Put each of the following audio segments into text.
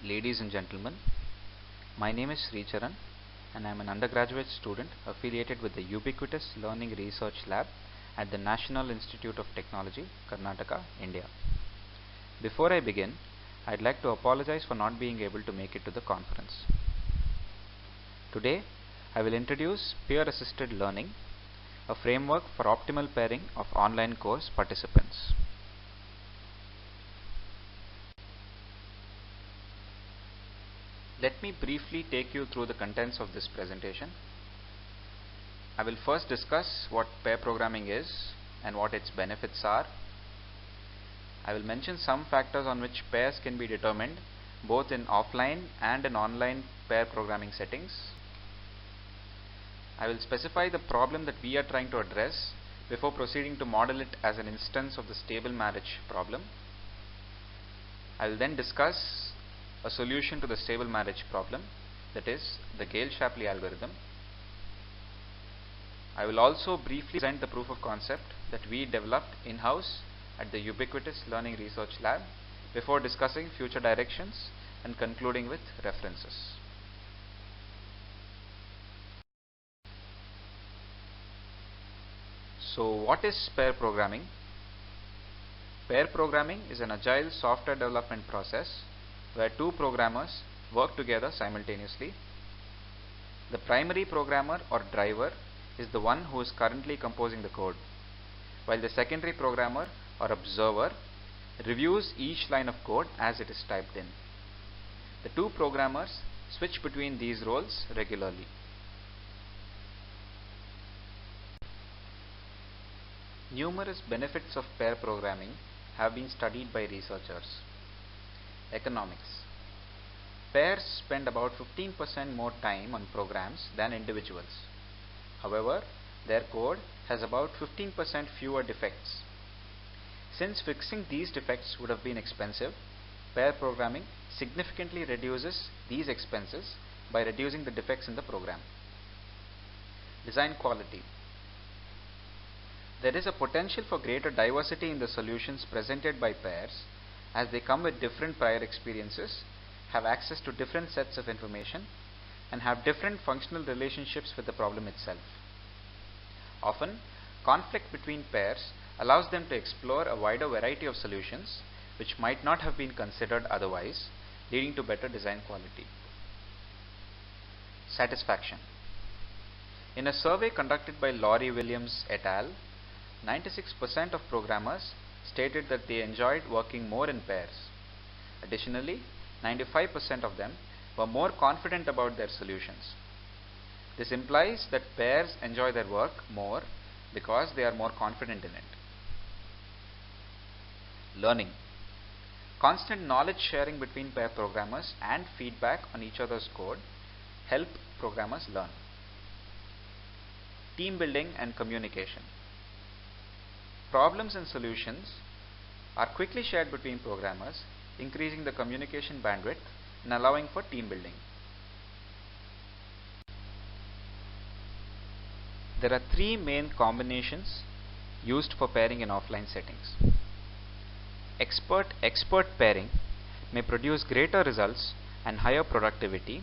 Ladies and gentlemen, my name is Sri Charan and I am an undergraduate student affiliated with the Ubiquitous Learning Research Lab at the National Institute of Technology, Karnataka, India. Before I begin, I'd like to apologize for not being able to make it to the conference. Today, I will introduce Peer-Assisted Learning, a framework for optimal pairing of online course participants. Let me briefly take you through the contents of this presentation. I will first discuss what pair programming is and what its benefits are. I will mention some factors on which pairs can be determined both in offline and in online pair programming settings. I will specify the problem that we are trying to address before proceeding to model it as an instance of the stable marriage problem. I will then discuss a solution to the stable marriage problem, that is, the Gale-Shapley algorithm. I will also briefly present the proof of concept that we developed in-house at the Ubiquitous Learning Research Lab before discussing future directions and concluding with references. So, what is pair programming? Pair programming is an agile software development process where two programmers work together simultaneously. The primary programmer or driver is the one who is currently composing the code, while the secondary programmer or observer reviews each line of code as it is typed in. The two programmers switch between these roles regularly. Numerous benefits of pair programming have been studied by researchers. Economics. Pairs spend about 15% more time on programs than individuals. However, their code has about 15% fewer defects. Since fixing these defects would have been expensive, pair programming significantly reduces these expenses by reducing the defects in the program. Design quality. There is a potential for greater diversity in the solutions presented by pairs as they come with different prior experiences, have access to different sets of information, and have different functional relationships with the problem itself. Often, conflict between pairs allows them to explore a wider variety of solutions which might not have been considered otherwise, leading to better design quality. Satisfaction. In a survey conducted by Laurie Williams et al., 96% of programmers stated that they enjoyed working more in pairs. Additionally, 95% of them were more confident about their solutions. This implies that pairs enjoy their work more because they are more confident in it. Learning. Constant knowledge sharing between pair programmers and feedback on each other's code help programmers learn. Team building and communication. Problems and solutions are quickly shared between programmers, increasing the communication bandwidth and allowing for team building. There are three main combinations used for pairing in offline settings. Expert pairing may produce greater results and higher productivity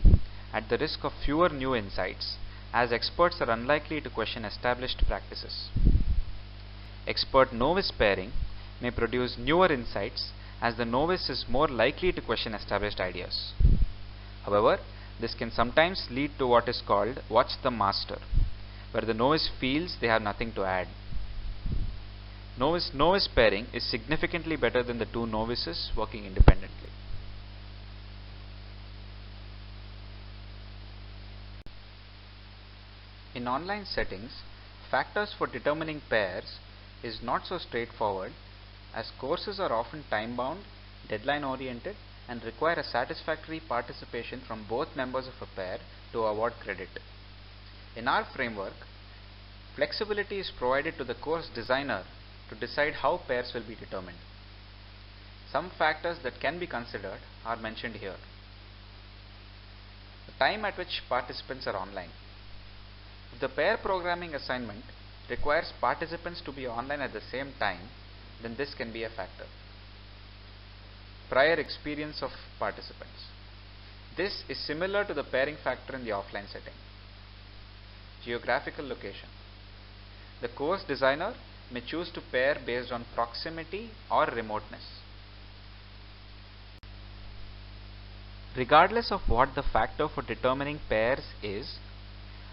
at the risk of fewer new insights, as experts are unlikely to question established practices. Expert novice pairing may produce newer insights as the novice is more likely to question established ideas. However, this can sometimes lead to what is called watch the master, where the novice feels they have nothing to add. Novice pairing is significantly better than the two novices working independently. In online settings, factors for determining pairs is not so straightforward, as courses are often time-bound, deadline-oriented, and require a satisfactory participation from both members of a pair to award credit. In our framework, flexibility is provided to the course designer to decide how pairs will be determined. Some factors that can be considered are mentioned here. The time at which participants are online. If the pair programming assignment requires participants to be online at the same time, then this can be a factor. Prior experience of participants. This is similar to the pairing factor in the offline setting. Geographical location. The course designer may choose to pair based on proximity or remoteness. Regardless of what the factor for determining pairs is,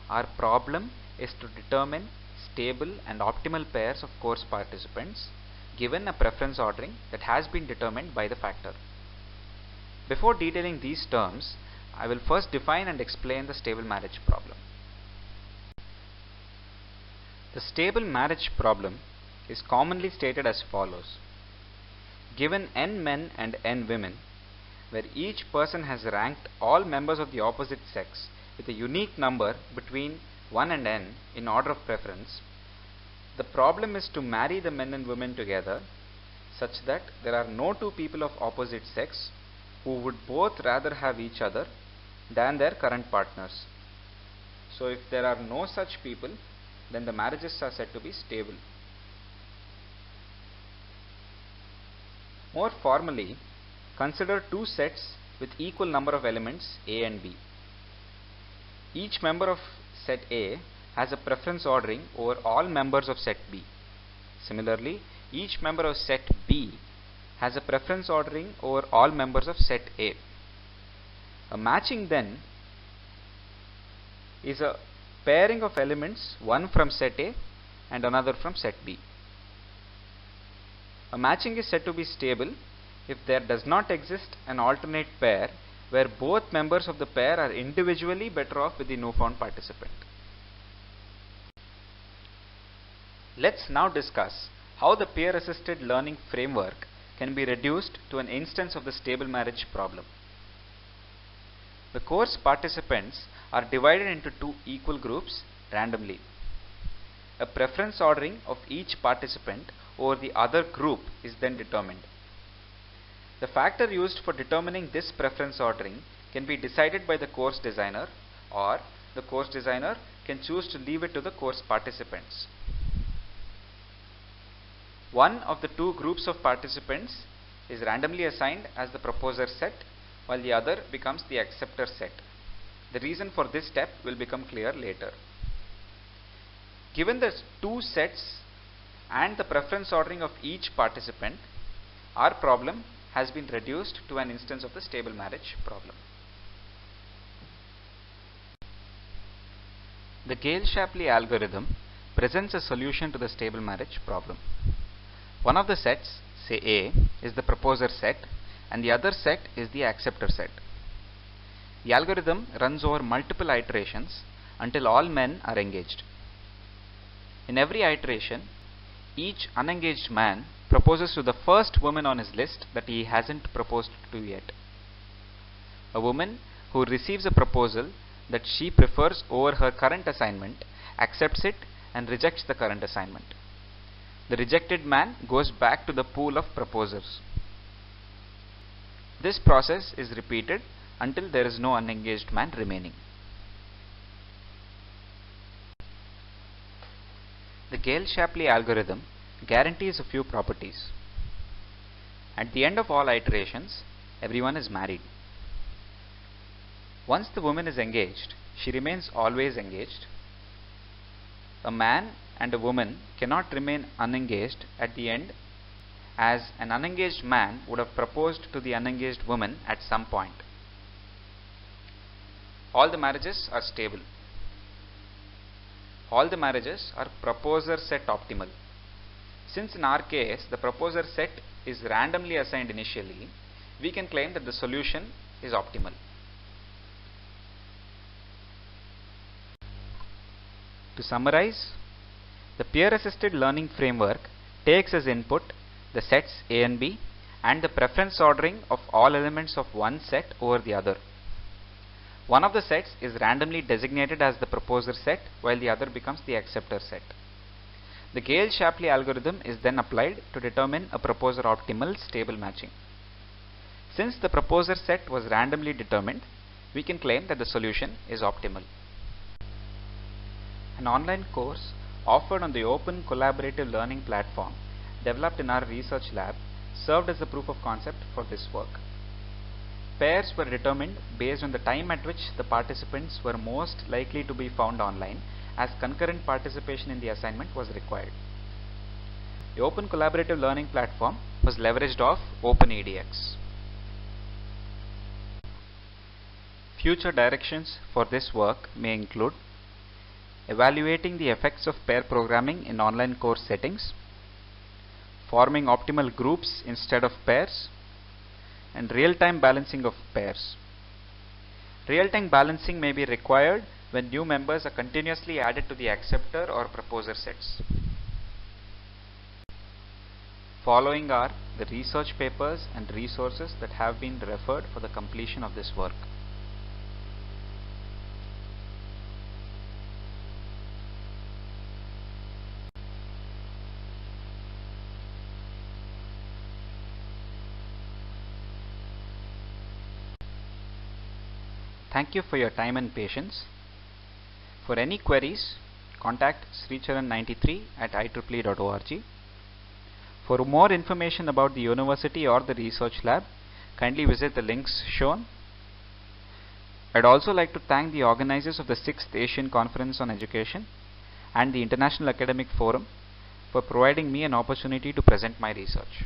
our problem is to determine stable and optimal pairs of course participants given a preference ordering that has been determined by the factor. Before detailing these terms, I will first define and explain the stable marriage problem. The stable marriage problem is commonly stated as follows. Given n men and n women, where each person has ranked all members of the opposite sex with a unique number between 1 and n in order of preference, the problem is to marry the men and women together such that there are no two people of opposite sex who would both rather have each other than their current partners. So if there are no such people, then the marriages are said to be stable. More formally, consider two sets with equal number of elements A and B. Each member of set A has a preference ordering over all members of set B. Similarly, each member of set B has a preference ordering over all members of set A. A matching then is a pairing of elements, one from set A and another from set B. A matching is said to be stable if there does not exist an alternate pair where both members of the pair are individually better off with the no found participant. Let's now discuss how the peer-assisted learning framework can be reduced to an instance of the stable marriage problem. The course participants are divided into two equal groups randomly. A preference ordering of each participant over the other group is then determined. The factor used for determining this preference ordering can be decided by the course designer, or the course designer can choose to leave it to the course participants. One of the two groups of participants is randomly assigned as the proposer set, while the other becomes the acceptor set. The reason for this step will become clear later. Given the two sets and the preference ordering of each participant, our problem has been reduced to an instance of the stable marriage problem. The Gale-Shapley algorithm presents a solution to the stable marriage problem. One of the sets, say A, is the proposer set and the other set is the acceptor set. The algorithm runs over multiple iterations until all men are engaged. In every iteration, each unengaged man proposes to the first woman on his list that he hasn't proposed to yet. A woman who receives a proposal that she prefers over her current assignment accepts it and rejects the current assignment. The rejected man goes back to the pool of proposers. This process is repeated until there is no unengaged man remaining. The Gale-Shapley algorithm guarantees a few properties. At the end of all iterations, everyone is married. Once the woman is engaged, she remains always engaged. A man and a woman cannot remain unengaged at the end, as an unengaged man would have proposed to the unengaged woman at some point. All the marriages are stable. All the marriages are proposer set optimal. Since in our case the proposer set is randomly assigned initially, we can claim that the solution is optimal. To summarize, the peer-assisted learning framework takes as input the sets A and B and the preference ordering of all elements of one set over the other. One of the sets is randomly designated as the proposer set while the other becomes the acceptor set. The Gale-Shapley algorithm is then applied to determine a proposer optimal stable matching. Since the proposer set was randomly determined, we can claim that the solution is optimal. An online course offered on the open collaborative learning platform developed in our research lab served as a proof of concept for this work. Pairs were determined based on the time at which the participants were most likely to be found online, as concurrent participation in the assignment was required. The open collaborative learning platform was leveraged off OpenEDX. Future directions for this work may include evaluating the effects of pair programming in online course settings, forming optimal groups instead of pairs, and real-time balancing of pairs. Real-time balancing may be required when new members are continuously added to the acceptor or proposer sets. Following are the research papers and resources that have been referred for the completion of this work. Thank you for your time and patience. For any queries, contact sricharan93@ieee.org. For more information about the university or the research lab, kindly visit the links shown. I'd also like to thank the organizers of the 6th Asian Conference on Education and the International Academic Forum for providing me an opportunity to present my research.